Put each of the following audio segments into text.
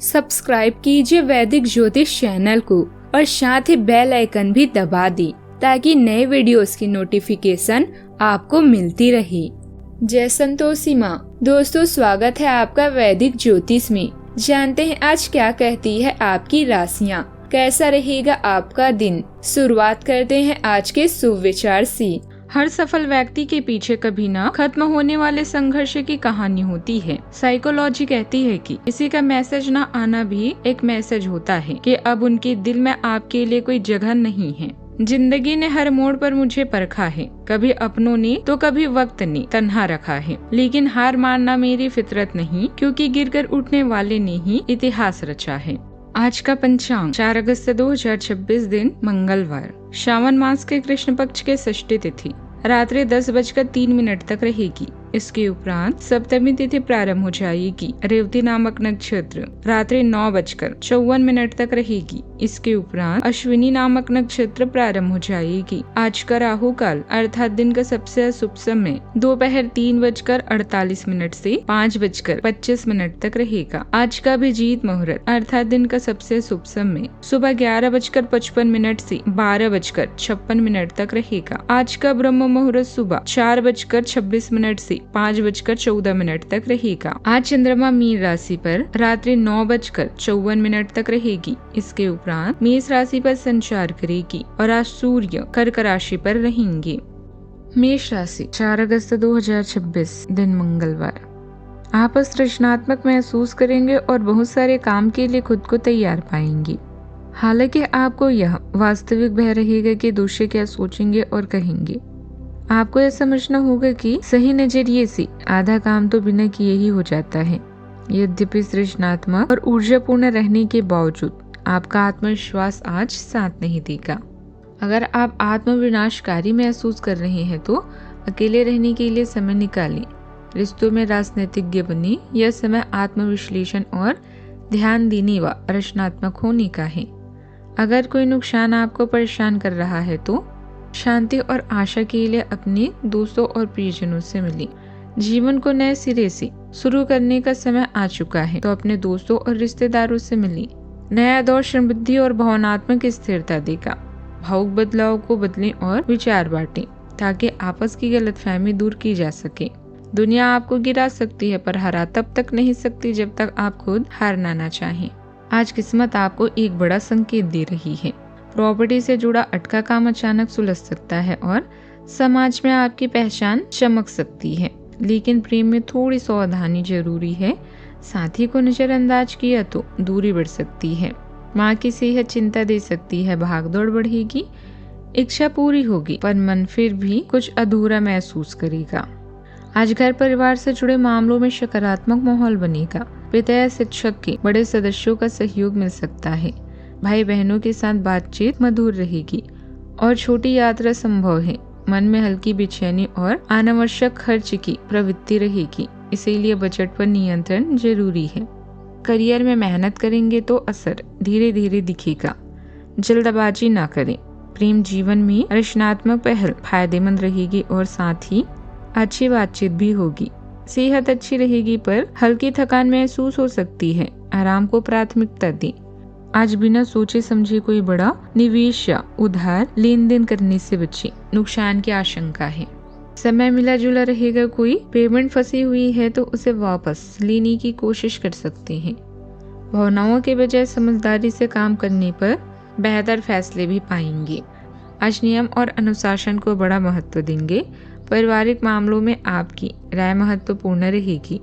Subscribe कीजिए वैदिक ज्योतिष चैनल को और साथ ही बेल आइकन भी दबा दी ताकि नए वीडियोस की नोटिफिकेशन आपको मिलती रहे। जय संतोषी माँ। दोस्तों, स्वागत है आपका वैदिक ज्योतिष में। जानते हैं आज क्या कहती है आपकी राशियाँ, कैसा रहेगा आपका दिन। शुरुआत करते हैं आज के शुभ विचार से। हर सफल व्यक्ति के पीछे कभी ना खत्म होने वाले संघर्ष की कहानी होती है। साइकोलॉजी कहती है कि किसी का मैसेज ना आना भी एक मैसेज होता है कि अब उनके दिल में आपके लिए कोई जगह नहीं है। जिंदगी ने हर मोड़ पर मुझे परखा है, कभी अपनों ने तो कभी वक्त ने तन्हा रखा है, लेकिन हार मानना मेरी फितरत नहीं, क्योंकि गिरकर उठने वाले ने ही इतिहास रचा है। आज का पंचांग 4 अगस्त 2026 दिन मंगलवार, श्रावण मास के कृष्ण पक्ष के षष्ठी तिथि रात्रि 10:03 तक रहेगी। इसके उपरांत सप्तमी तिथि प्रारंभ हो जाएगी। रेवती नामक नक्षत्र रात्रि 9:54 तक रहेगी। इसके उपरांत अश्विनी नामक नक्षत्र प्रारंभ हो जाएगी। आज का राहु काल अर्थात दिन का सबसे अशुभ समय दोपहर 3:48 से 5:25 तक रहेगा। आज का अभिजीत मुहूर्त अर्थात दिन का सबसे शुभ समय सुबह 11:55 से 12:56 तक रहेगा। आज का ब्रह्म मुहूर्त सुबह 4:26 से 5:14 तक रहेगा। आज चंद्रमा मीन राशि पर रात्रि 9:54 तक रहेगी। इसके उपरांत मेष राशि पर संचार करेगी और आज सूर्य कर्क राशि पर रहेंगे। मेष राशि 4 अगस्त 2026 दिन मंगलवार, आप सृजनात्मक महसूस करेंगे और बहुत सारे काम के लिए खुद को तैयार पाएंगे। हालांकि आपको यह वास्तविक भय रहेगा कि दूसरे क्या सोचेंगे और कहेंगे। आपको यह समझना होगा कि सही नजरिए से आधा काम तो बिना किए ही हो जाता है। यद्यपि सृजनात्मक और ऊर्जापूर्ण रहने के बावजूद आपका आत्मविश्वास आज साथ नहीं देगा। अगर आप आत्मविनाशकारी महसूस कर रहे हैं तो अकेले रहने के लिए समय निकालें। रिश्तों में राजनीतिज्ञ बने। यह समय आत्मविश्लेषण और ध्यान देने व रचनात्मक होने का है। अगर कोई नुकसान आपको परेशान कर रहा है तो शांति और आशा के लिए अपने दोस्तों और प्रियजनों से मिलें। जीवन को नए सिरे से शुरू करने का समय आ चुका है, तो अपने दोस्तों और रिश्तेदारों से मिलें। नया दौर समृद्धि और भावनात्मक स्थिरता देगा। भावुक बदलाव को बदलें और विचार बांटें ताकि आपस की गलतफहमी दूर की जा सके। दुनिया आपको गिरा सकती है पर हरा तब तक नहीं सकती जब तक आप खुद हारना ना चाहें। आज किस्मत आपको एक बड़ा संकेत दे रही है। प्रॉपर्टी से जुड़ा अटका काम अचानक सुलझ सकता है और समाज में आपकी पहचान चमक सकती है, लेकिन प्रेम में थोड़ी सावधानी जरूरी है। साथी को नजरअंदाज किया तो दूरी बढ़ सकती है। माँ की सेहत चिंता दे सकती है। भागदौड़ बढ़ेगी। इच्छा पूरी होगी पर मन फिर भी कुछ अधूरा महसूस करेगा। आज घर परिवार से जुड़े मामलों में सकारात्मक माहौल बनेगा। पिता या शिक्षक के बड़े सदस्यों का सहयोग मिल सकता है। भाई बहनों के साथ बातचीत मधुर रहेगी और छोटी यात्रा संभव है। मन में हल्की बेचैनी और अनावश्यक खर्च की प्रवृत्ति रहेगी, इसीलिए बजट पर नियंत्रण जरूरी है। करियर में मेहनत करेंगे तो असर धीरे धीरे दिखेगा। जल्दबाजी ना करें। प्रेम जीवन में रचनात्मक पहल फायदेमंद रहेगी और साथ ही अच्छी बातचीत भी होगी। सेहत अच्छी रहेगी पर हल्की थकान महसूस हो सकती है। आराम को प्राथमिकता दें। आज बिना सोचे समझे कोई बड़ा निवेश या उधार लेन देन करने से बचें। नुकसान की आशंका है। समय मिला जुला रहेगा। कोई पेमेंट फंसी हुई है तो उसे वापस लेने की कोशिश कर सकते हैं। भावनाओं के बजाय समझदारी से काम करने पर बेहतर फैसले भी पाएंगे। आज नियम और अनुशासन को बड़ा महत्व देंगे। पारिवारिक मामलों में आपकी राय महत्वपूर्ण रहेगी।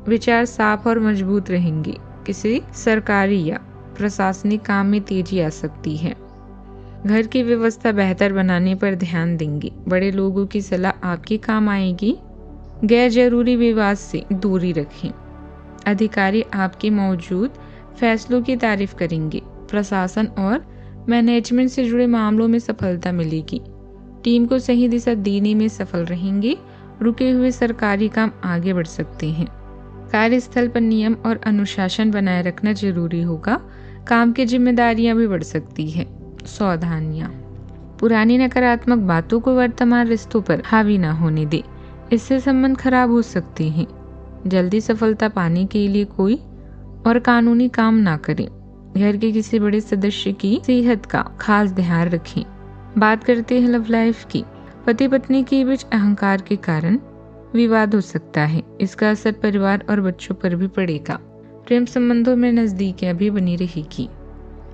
विचार साफ और मजबूत रहेंगे। किसी सरकारी या प्रशासनिक काम में तेजी आ सकती है। घर की व्यवस्था बेहतर बनाने पर ध्यान देंगे। बड़े लोगों की सलाह आपके काम आएगी। गैर जरूरी विवाद से दूरी रखें। अधिकारी आपके मौजूद फैसलों की तारीफ करेंगे। प्रशासन और मैनेजमेंट से जुड़े मामलों में सफलता मिलेगी। टीम को सही दिशा देने में सफल रहेंगे। रुके हुए सरकारी काम आगे बढ़ सकते हैं। कार्यस्थल पर नियम और अनुशासन बनाए रखना जरूरी होगा। काम की जिम्मेदारियां भी बढ़ सकती है। सावधानियां। पुरानी नकारात्मक बातों को वर्तमान रिश्तों पर हावी न होने दे, इससे संबंध खराब हो सकते हैं। जल्दी सफलता पाने के लिए कोई और कानूनी काम ना करें। घर के किसी बड़े सदस्य की सेहत का खास ध्यान रखें। बात करते हैं लव लाइफ की। पति पत्नी के बीच अहंकार के कारण विवाद हो सकता है। इसका असर परिवार और बच्चों पर भी पड़ेगा। प्रेम संबंधों में नजदीकियां भी बनी रहेगी।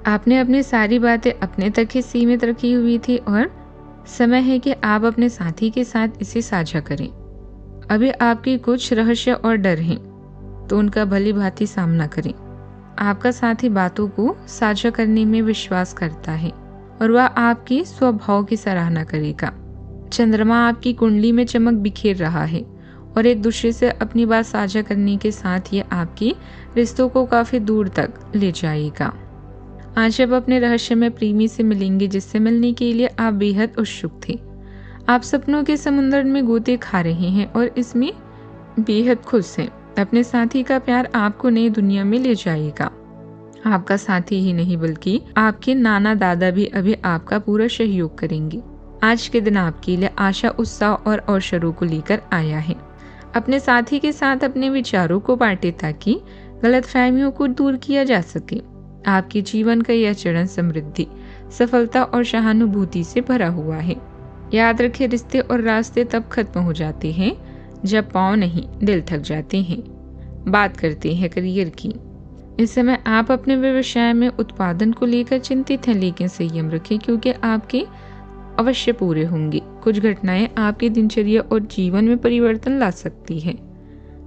आपने अपनी सारी बातें अपने तक ही सीमित रखी हुई थी और समय है कि आप अपने साथी के साथ इसे साझा करें। अभी आपकी कुछ रहस्य और डर हैं, तो उनका भली भांति सामना करें। आपका साथी बातों को साझा करने में विश्वास करता है और वह आपकी स्वभाव की सराहना करेगा। चंद्रमा आपकी कुंडली में चमक बिखेर रहा है और एक दूसरे से अपनी बात साझा करने के साथ ये आपकी रिश्तों को काफी दूर तक ले जाएगा। आज आप अपने रहस्यमय प्रेमी से मिलेंगे जिससे मिलने के लिए आप बेहद उत्सुक थे। आप सपनों के समुद्र में गोते खा रहे हैं और इसमें बेहद खुश हैं। अपने साथी का प्यार आपको नई दुनिया में ले जाएगा। आपका साथी ही नहीं बल्कि आपके नाना दादा भी अभी आपका पूरा सहयोग करेंगे। आज के दिन आपके लिए आशा, उत्साह और अवसरों को लेकर आया है। अपने साथी के साथ अपने विचारों को बांटें ताकि गलतफहमियों को दूर किया जा सके। आपके जीवन का यह चरण समृद्धि, सफलता और सहानुभूति से भरा हुआ है। याद रखें, रिश्ते और रास्ते तब खत्म हो जाते हैं जब पांव नहीं दिल थक जाते हैं। बात करते हैं करियर की। इस समय आप अपने व्यवसाय में उत्पादन को लेकर चिंतित हैं, लेकिन संयम रखें क्योंकि आपके अवश्य पूरे होंगे। कुछ घटनाएं आपकी दिनचर्या और जीवन में परिवर्तन ला सकती है।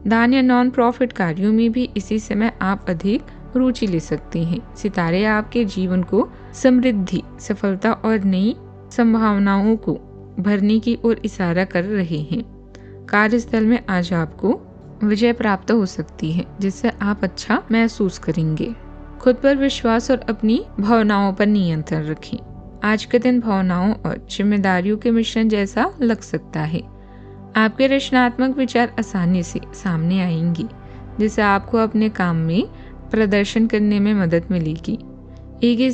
दान या नॉन प्रॉफिट कार्यों में भी इसी समय आप अधिक रुचि ले सकते हैं। सितारे आपके जीवन को समृद्धि, सफलता और नई संभावनाओं को भरने की ओर इशारा कर रहे हैं। कार्यस्थल में आज आपको विजय प्राप्त हो सकती है जिससे आप अच्छा महसूस करेंगे। खुद पर विश्वास और अपनी भावनाओं पर नियंत्रण रखें। आज का दिन भावनाओं और जिम्मेदारियों के मिश्रण जैसा लग सकता है। आपके रचनात्मक विचार आसानी से सामने आएंगे जिससे आपको अपने काम में प्रदर्शन करने में मदद मिलेगी। एक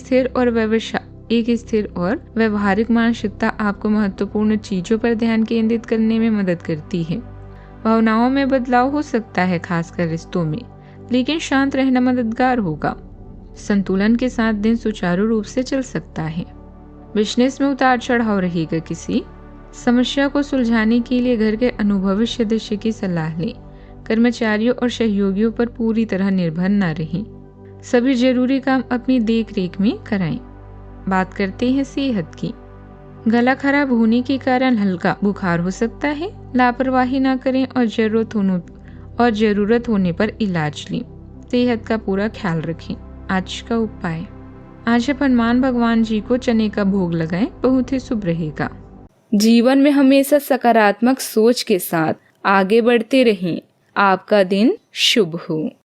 स्थिर और व्यवहारिक मानसिकता आपको महत्वपूर्ण चीजों पर ध्यान केंद्रित करने में मदद करती है। भावनाओं में बदलाव हो सकता है, खासकर रिश्तों में, लेकिन शांत रहना मददगार होगा। संतुलन के साथ दिन सुचारू रूप से चल सकता है। बिजनेस में उतार चढ़ाव रहेगा। किसी समस्या को सुलझाने के लिए घर के अनुभवी सदस्य की सलाह लें। कर्मचारियों और सहयोगियों पर पूरी तरह निर्भर न रहें। सभी जरूरी काम अपनी देख-रेख में कराएं। बात करते हैं सेहत की। गला खराब होने के कारण हल्का बुखार हो सकता है। लापरवाही न करें और जरूरत होने पर इलाज लें। सेहत का पूरा ख्याल रखें। आज का उपाय, आज आप हनुमान भगवान जी को चने का भोग लगाएं, बहुत ही शुभ रहेगा। जीवन में हमेशा सकारात्मक सोच के साथ आगे बढ़ते रहें। आपका दिन शुभ हो।